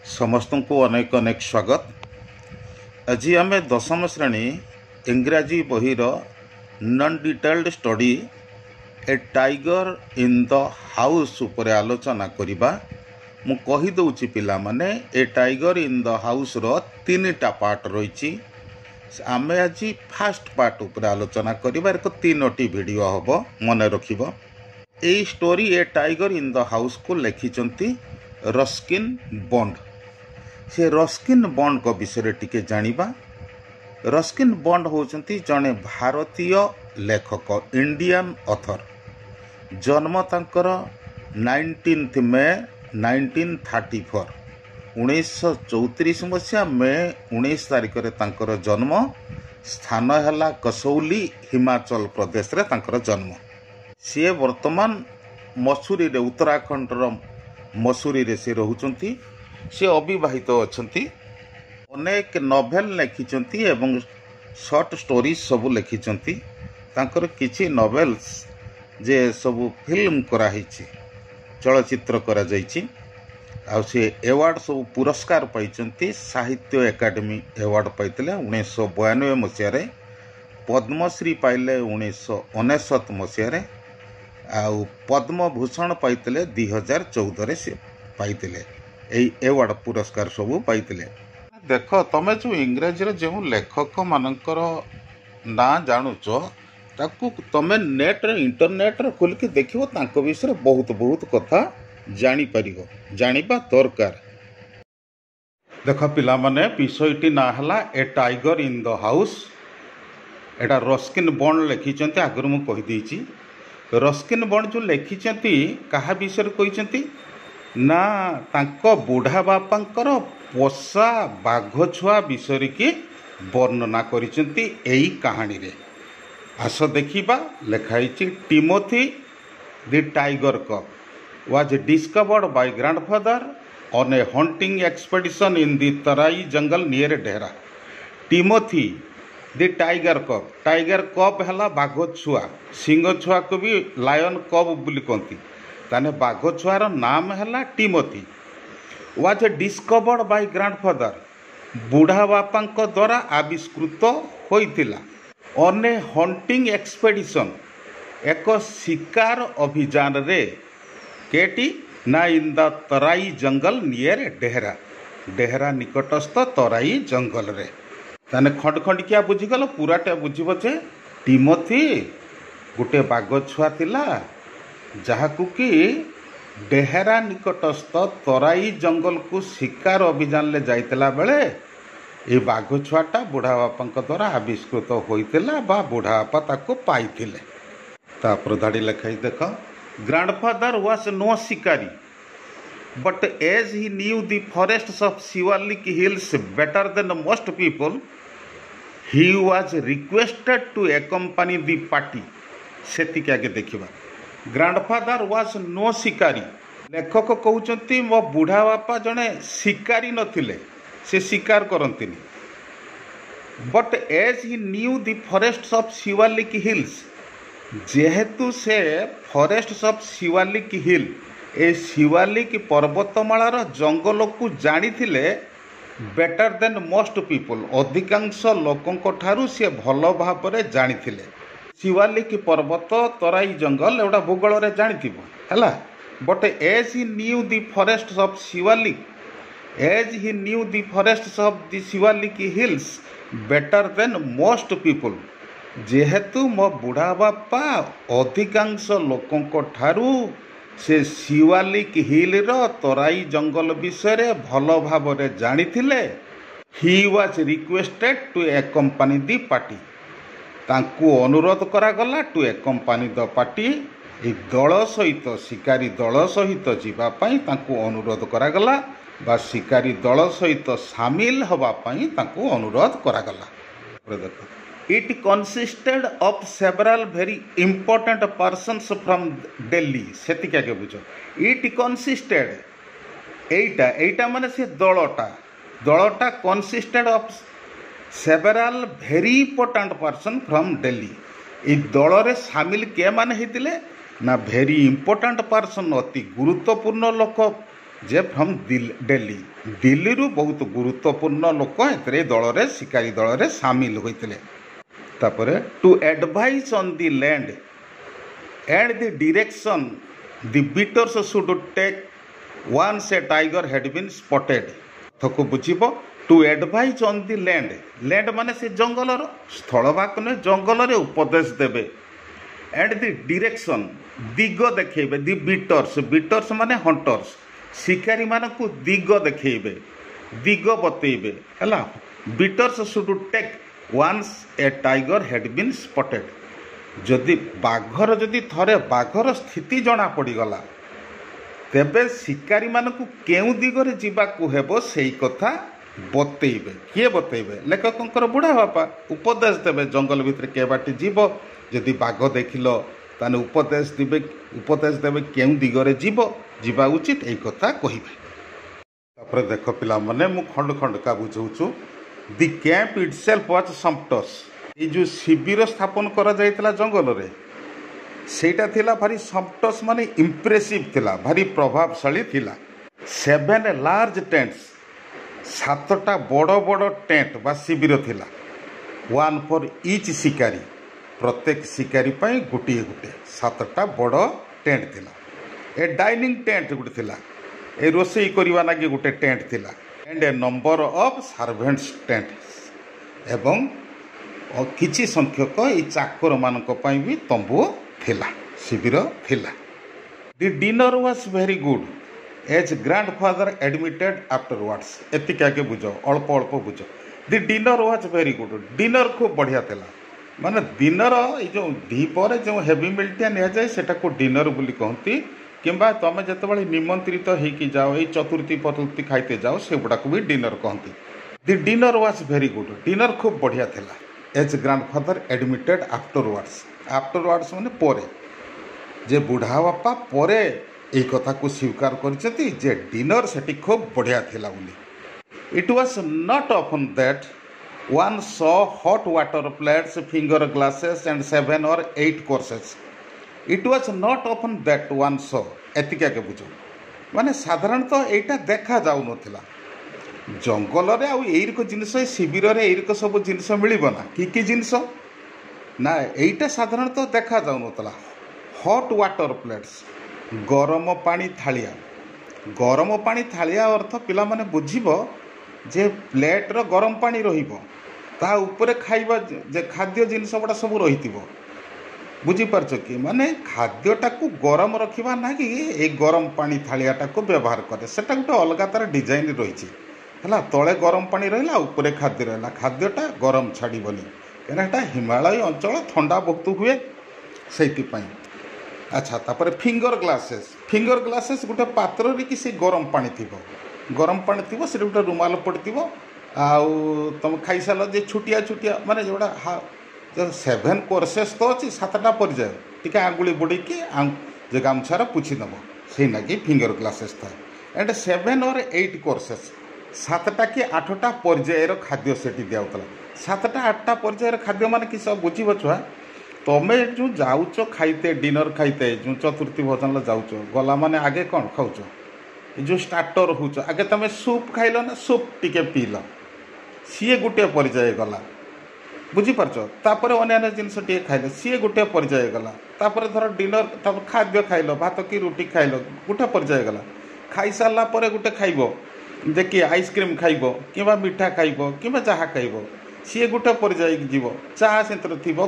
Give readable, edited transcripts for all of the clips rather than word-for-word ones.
समस्त को अनेक अनेक स्वागत। आज आम दशम श्रेणी इंग्राजी बहीर non detailed study a tiger in the house उपर आलोचना करवा। मु कहीदे पिला माने a tiger in the house रो तीनटा पार्ट रही। आम आज फास्ट पार्ट उपर आलोचना करवा। एक 3टी वीडियो हम मन रखिब। A story a tiger in the house को लिखिं रस्किन बॉन्ड। से रस्किन बॉन्ड को विषय टिके जानिबा। रस्किन बॉन्ड होचंती जने भारतीय लेखक, इंडियन ऑथर। जन्म तांकर 19 मे 1934 1934 मसीहा मे 19 तारिख रे तांकर जन्म। स्थान हैला कसौली, हिमाचल प्रदेश रे तांकर जन्म। सी वर्तमान मसूरी रे, उत्तराखंड रो मसूरी रे से रहउचंती। से अविवाहित अछंती। अनेक नोवेल लिखिचंती एवं शॉर्ट स्टोरीज सब लिखिचंती। तांकर किछि नोवेल्स जे सब फिल्म करा हिछि, चलचित्र करा जाइछि। आ से अवार्ड सब पुरस्कार पाइचंती। साहित्य एकेडमी अवार्ड पाइतले 1992 मसिया रे। पद्मश्री पाइले 1959 मसिया रे। आ पद्म भूषण पाइतले 2014 रे से पाइतले। एई अवार्ड पुरस्कार सब पाइतले। देख तमे जो इंग्राजी जो लेखक मानकर ना जानुच ताकू तमे नेट रे, इंटरनेट रे खोल के देखिबो। तांको विषय बहुत बहुत कथा जानी परिगो, जानिबा दरकार। देख पिला माने विषयटी ना हला ए tiger in the house. Etah Ruskin bond लिखिचंती। Agar मु कहि देछि रस्किन बॉन्ड जो लिखिचंती कहा विषय कहिचंती ना तांको बुढ़ा बापांकर पोषा बाघ छुआ विषय की वर्णना करिसेंती एई कहानी रे। आस देखिबा। लिखाई Timothy the tiger cup was discovered by grandfather on a hunting expedition in the Terai jungle near Dehra. Timothy the tiger cup. Tiger cup हैला बाघ छुआ। सिंह छुआ को भी लायन कप बोली कहती। ताने बाघ छुआर नाम हैला Timothy. Was discovered by grandfather. बुढ़ा बापांक द्वारा आविष्कृत होइतिला। ऑन ए हंटिंग एक्सपेडिशन, एक शिकार अभियान रे। केटी ना in the Terai jungle near Dehra. Dehra निकटस्थ तराई जंगल रे। ताने खंड खंड क्या बुझीगल, पूराटा बुझीब जे टिमोथी गोटे बाघ छुआ थिला जहाकू कि डेहरा निकटस्थ तराई जंगल को शिकार अभियान ले जाइतला बेले ए बाघ छुआटा बुढ़ा बापा द्वारा आविष्कृत होइतिला बा बुढ़ा बापा ताको पाइथिले। तापर धाड़ी लिखाई देख ग्रैंडफादर वाज नो शिकारी but as he knew the forests of Shivalik hills better than most people he was requested to accompany the party. सेतिक आगे देखिबा। ग्रैंडफादर वाज नो शिकारी। लेखक कहउचंती मो बुढ़ा बापा जने शिकारी नथिले, से शिकार करंतिनी। But as he knew the forests of Shivalik hills, जेहेतु से फॉरेस्ट्स ऑफ शिवालिक हिल, ए शिवालिक पर्वतमालार जंगल को जानी थिले बेटर देन मोस्ट पीपल, अधिकांश लोकंक ठारू से भल भाव जानी थिले। शिवालिक पर्वत, तराई जंगल एवटा भूगोल रे जानिथिबो हैला। But as he knew the forests of Shivalik, as he knew the forests of the Shivalik hills better than most people, जेहेतु मो बुढ़ा बापा अधिकांश लोकंक ठारू से शिवालिक हिल रो तराई जंगल विषय रे भल भाव रे जानिथिले। He was requested to accompany the party. तांकू अनुरोध करागला टू एक्कम्पानी द पार्टी। एक दल सहित, शिकारी दल सहित जीवा पाई तांकू अनुरोध करागला बा शिकारी दल सहित शामिल हवा पाई तांकू अनुरोध करागला। It consisted of several very important persons from Delhi. सेतिक आगे बुझ। इट कंसिस्टेड, एटा एटा माने से दलटा consisted of several very important person from Delhi. ए दल रे शामिल के माने हेतिले ना वेरी इंपोर्टेंट पर्सन, अति गुरुत्वपूर्ण लोक जे फ्रॉम दिल्ली दिल्ली रु बहुत गुरुत्वपूर्ण लोक ए दल रे शिकारी दल रे सामिल होते। तापरे to advise on the land and the direction the beaters should take once a tiger had been spotted. थको बुझिबो to advise on the land land माने से जंगल स्थल भाग ने जंगल रे उपदेश देबे एंड द डायरेक्शन दिग देखेबे द बीटर्स बीटर्स माने हंटर्स शिकारी मानकु दिग देखेबे दिग बतेबे हला। Beaters should take once a tiger had been spotted जदि बाघर जदि थरे बाघर स्थिति जना पड़ीगला तेबे शिकारी मानकु केउ दिगरे जीवाकु हेबो सेई कथा बतेबे। किए बतेबे लेखकंकर बुढ़ा बापा उपदेश देबे जंगल भितर के बाटी जीव जदि बाघ देखिल ताने उपदेश देबे केउ दिगरे जीव जीवा उचित एई कथा कहिबे। तापर देख पिला माने मु खंड खंड का बुझौछु दि कैंप इटसेल्फ वाज समटस ए जो शिविर स्थापन करा जायतला जंगल रे सेटा थिला भारी समटस माने इंप्रेसिव थिला भारी प्रभावशाली थिला। 7 लार्ज टेंट्स 7टा बड़ बड़ टेंट बा शिविर थिला। 1 फॉर ईच शिकारी प्रत्येक शिकारी पाई गोटे गोटे 7टा बड़ टेंट थिला। ए डाइनिंग टेंट गोटे थिला ए रोसई करवा नागी गोटे टेंट थिला and A number of servants tent एवं किछि संख्यक ए चाकर मानक पाई भी तंबू थिला शिविर थिला। The dinner was very good as grandfather admitted afterwards एतिक आगे बुझ अल्प अल्प बुझ। The dinner was very good dinner खूब बढ़िया थिला माने डिनर ये जो दीपर जो हेवी मिलटा नि जाए सेटा को डिनर बोली कहती किंबा तुम जिते निमंत्रित होगी जाओ ये चतुर्थी पतुर्थी खाइते जाओ से गुड़ा को भी डिनर कहती। The dinner was very good dinner खूब बढ़िया थिला एज ग्रैंडफादर एडमिटेड आफ्टरवर्ड्स माने पोरे जे बुढ़ा बापा पोरे ए कथा को स्वीकार करछथि जे डिनर सेठी खूब बढ़िया थिला बोली। It was not often that one saw hot water plates finger glasses and 7 or 8 courses. It was not often that one saw एतिका के बुझो माने साधारणतः एटा देखा जाउ नथिला जंगल रे आ एइरको जिनिस शिविर रे एइरको सब जिनिस मिलिबो ना कि जिनिस ना एइटा साधारणतः देखा जाउ नथिला। हॉट वाटर प्लेट्स गरम पानी थालिया अर्थ पिला माने बुझिबो जे प्लेट रो गरम पानी रहिबो ता ऊपर खाइबा जे खाद्य जिनिस गुड़ा सब रही बुझीपारच कि माने खाद्यटा को गरम रखा ना कि ये गरम पानी थालियाटा को व्यवहार करे सेटा गोटे अलग तार डिजाइन रही है तले गरम पानी रहा ऊपर खाद्य रहा खाद्यटा गरम छाड़बनी कहीं हिमालय अंचल ठंडा बहुत हुए से। अच्छा तापर फिंगर ग्लासेस गोटे पात्र कि से गरम पानी थी से गोटे रुमाल पड़ती आउ तुम खाई साल जे छुटिया छुटिया माने जोड़ा 7 कोर्सेस तो अच्छी 7टा पर्याय टी आंगुली बुड़ी जे गामछार पुछी नब से ना कि फिंगर ग्लासेस था एंड 7 और 8 कोर्सेस 7टा कि 8टा पर्यायर खाद्य से दिखाला 7टा 8टा पर्यायर खाद्य मान कि सब बुझीब छुआ तुम्हें जो जाऊच खाइते डिनर खाइते जो चतुर्थी भोजन जाऊच गला माने आगे कौन खाऊच जो स्टार्टर हो आगे तुम सूप खाइल ना सूप टिके पील सी गोटे पर्याय गला बुझीपारच तापर अन्य जिनस टे खाइल सी गोटे पर्याय गला तापर धर डिनर खाद्य खाइल भात कि रुटी खाइल गोटे पर्याय गला खाई सारा पर गोटे खाइब जे कि आइसक्रीम खाइब कि मिठा खाइब कि जहाँ खाइब सी गोटे पर्याय जीव चाह से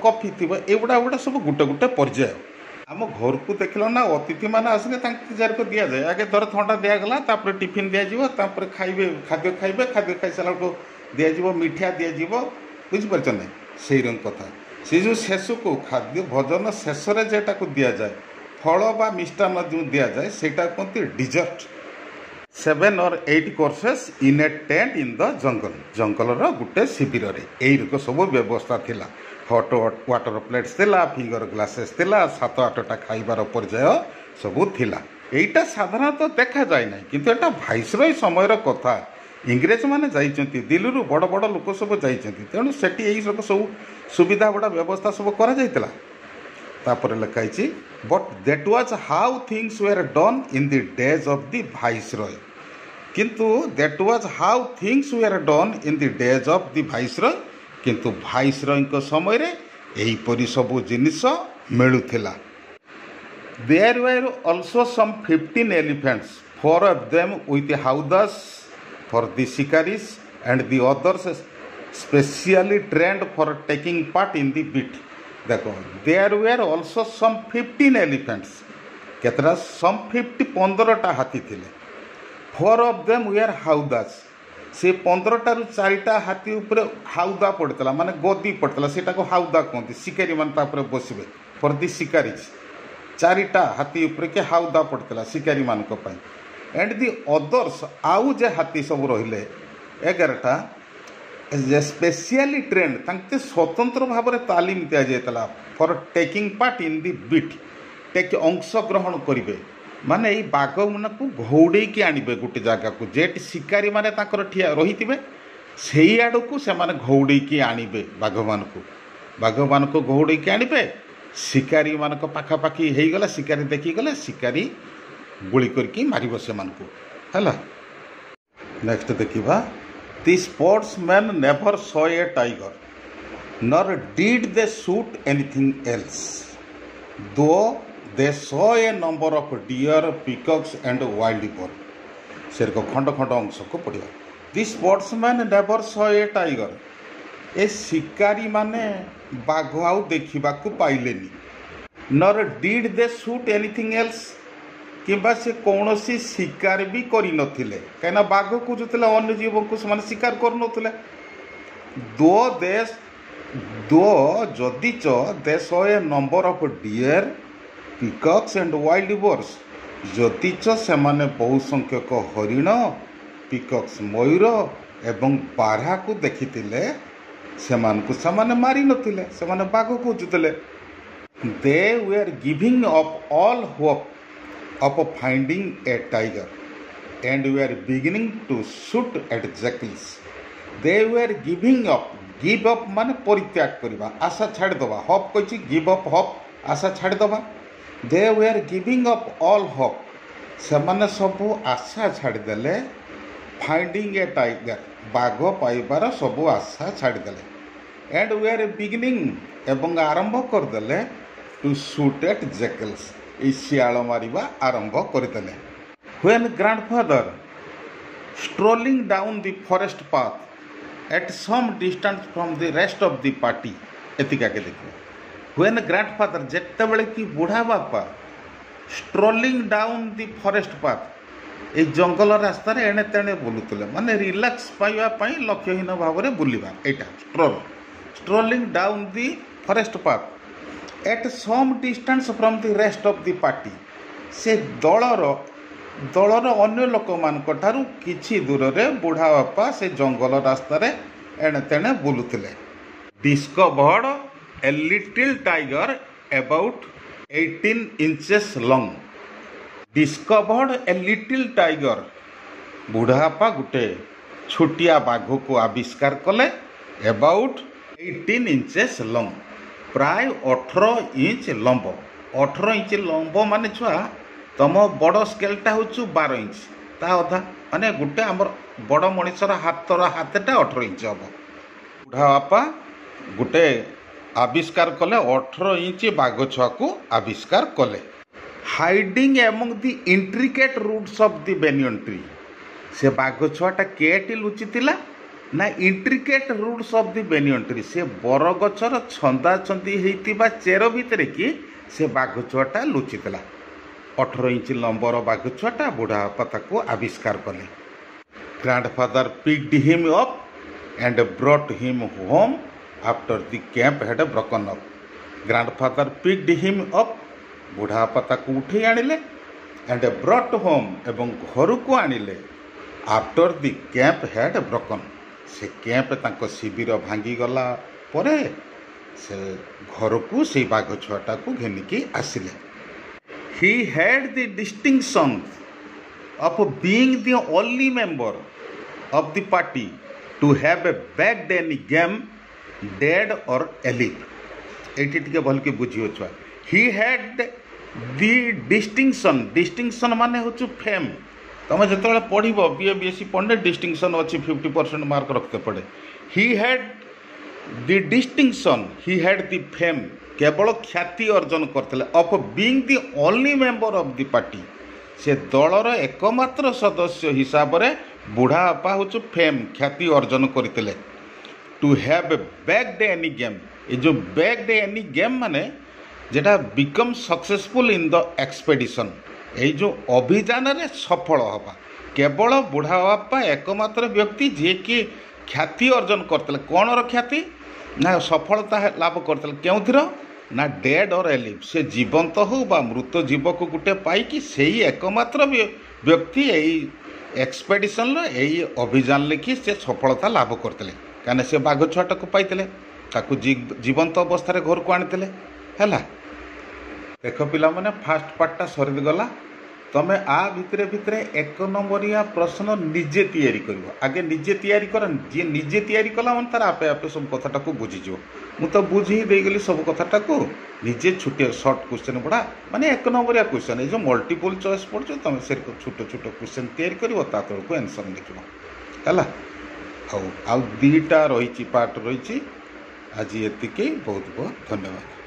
कफी थी एगुड़ा गुड़ा सब गोटे गोटे पर्याय आम घर को देखल ना अतिथि मैंने आसले को दि जाए आगे धर थंडा दिगला टिफिन दिज्वर खाइबे खाद्य खाई सारा को दिज्व मिठा दिज्व बुझीपार ना से कथा से जो शेष को खाद्य भोजन शेष जेटा को दि जाए फल बा मिष्टान जो दि जाए सेटा कहते डिजर्ट 7 और 8 courses in A tent in the jungle गोटे शिविर में सब व्यवस्था थिला हॉट वाटर प्लेट्स थिला फिंगर ग्लासेस थिला 7-8टा खाइबार पर्याय सबू थिला। एटा साधारणतः देखा जाए ना किंतु एटा भाइसरय समयर कथा इंग्रेज माने जाइचंती दिल्ली बड़ बड़ लोक सब जाइचंती तेणु सेठी एई सब सुविधा बड़ा व्यवस्था सब करा जाइतला तापर लिखाई but that was how things were done in the days of the viceroy किंतु that was how things were done in the days of the viceroy किंतु वाइसरॉय समय रे एहीपरि सबु जिनिस मिलुथिला there were also some 15 elephants 4 of them with howdahs for the shikaris and the others specially trained for taking part in the beat देखो there were also some 15 elephants केतरा some 15टा हाथी थिले 4 of them were howdahs से 15टा रु 4टा हाथी ऊपर हाउदा पड़तला माने गदी पड़तला सेटा को हाउदा कहते शिकारी मान ता ऊपर बसिबे फॉर द शिकारीज 4टा हाथी ऊपर के हाउदा पड़तला शिकारी मान को पई एंड दी अदर्स आउ जे हाथी सब रहिले 11टा स्पेशली ट्रेंड तांते स्वतंत्र भाव में तालीम दिया जाता for taking part in the beat take अंशग्रहण करेंगे माने ये बाघ मन को घौड़े की आणवे गोटे जगह को जेट शिकारी माने ताकर ठिया रही थे से आड़ को से घौड़े की आणवे बाघ मान को घौड़े की आणवे शिकारी मान पाखापाखि हो गला शिकारी देखीगले शिकारी गुली करके मार से है नेक्स्ट देखा The sportsmen never saw a tiger, nor did they shoot anything else, though they saw a number of deer, peacocks and wild boar. से खंड खंड अंश को पढ़ा The sportsmen never saw a tiger. ए शिकारी माने बाघ आउ देखा पाइलेनी nor did they shoot anything else. किंबा से कौन सी शिकार भी करी नथिले कहीं बाघ को जुतले अन्य जीव को से शिकार कर नथिले दो जदिच they saw a number of deer peacocks and wild boars जदिच से माने बहु संख्यक हरिण पिकॉक्स मयूर एवं बारहा को देखिथिले से मारी नथिले से बाघ को जुतले they were giving up all hope of finding a tiger and were beginning to shoot at jackals. They were giving up. Give up माने परित्याग करवा आशा छाड़ दबा hope कहि give up hope आशा छाड़ दबा they were giving up all hope से माने सब आशा छाड़ देले finding a tiger बाघ पाइबार सब आशा छाड़ देले and were beginning एवं आरंभ कर देले to shoot at jackals शियाल मारिबा आरंभ करदेले when grandfather strolling down the forest path at some distance from the rest of the party एतिका के देखिए व्हेन ग्रैंडफादर जेते बेले कि बुढ़ा बापा strolling down the forest path ए जंगल रास्ता रे एने तेने बुलुतले माने रिलैक्स पाइबा पई लक्ष्यहीन भाव रे बुलिबा एटा strolling down the forest path at some distance from the rest of the party से दलर अन्य लोक मान किछि दूर रे बुढ़ा बापा से जंगल रास्ता रे एणे तेणे बुलुथिले discovered a little tiger about 18 inches long discovered a little tiger बुढ़ा बापा गुटे छोटिया बाघ को आविष्कार कले अबाउट 18 इंचेस लॉन्ग प्राय 18 इंच लंब 18 इंच लंब माने छुआ तुम बड़ स्केलटा हूँ 12 इंच ता अधा माने गोटे आम बड़ मनीषर हाथटा 18 इंच हम बुढ़ा बापा गोटे आविष्कार कले 18 इंच बाघ छुआ को आविष्कार कले hiding among the intricate roots of the banyan tree से बाघ छुआटा केटी लुचिथिला ना intricate roots of the banyan tree से बरगछर छंदा छंदी होइतिबा चेर भितर कि से बाघ छुआटा लुचिथिला 18 इंच लंबर बाघ छुआटा बुढ़ा बापा को आविष्कार कले grandfather picked him up and brought him home after the camp had broken up grandfather picked him up बुढ़ा बापा को उठे आनिले एंड ब्रॉट होम एवं घर को आनिले after the camp had broken से कैंप तांको शिविर भांगी गला परे से घर को से बाघ छुआटा को घेनिकी आसिले he had the distinction of being the only member of the party to have a bagged any game dead or alive एटी टिके भल के बुझियो छुआ ହି ହ୍ୟାଡ୍ ଦି डिस्टिंक्शन माने हूँ फेम तुम जो पढ़ो बीए बीएससी पढ़ने डिस्टिंक्शन अच्छी 50% मार्क रखते पड़े हि हैड दी डिस्टिंक्शन हि हैड दी फेम केवल ख्याति अर्जन करते of being the only member of the party से दलर एकमात्र सदस्य हिसाब से बुढ़ा बापा हूँ फेम ख्याति अर्जन करते to have bagged any game ये जो बैक्ड एनी गेम माने जेटा become successful in the expedition यही जो अभियान रे सफल हवा केवल बुढ़ा बापा एकमात्र व्यक्ति जी कि ख्याति अर्जन करते कौन ख्याति ना सफलता लाभ करते क्योंथिर ना डेड और एलिव से जीवंत हो बा मृत जीव को गोटे पाई से एकमात्र व्यक्ति यही एक्सपेडिशन यही अभियान लिखि से सफलता लाभ करते कहीं से बाघ छुआटा को पाई जीवंत अवस्था घर को आनी है देख पिला माने फास्ट पार्टा सरीगला तमें आ भितरे भितरे एक नंबरिया प्रश्न निजे तैयारी करिवो आगे निजे तैयारी कर जी निजे तैयारी कला मन तार आपे आपे सब कथाटा को बुझीजो मु तो बुझी देगली सब कथाटा को निजे छुटे शॉर्ट क्वेश्चन पढ़ा माने एक नंबरिया क्वेश्चन ए जो मल्टीपल चॉइस पढ़छो तमें से छोट छोट क्वेश्चन तैयारी करिवो ता तळको आंसर लिखिबो हला आ दुईटा रही पार्ट रही आज एतिके बहुत बहुत धन्यवाद।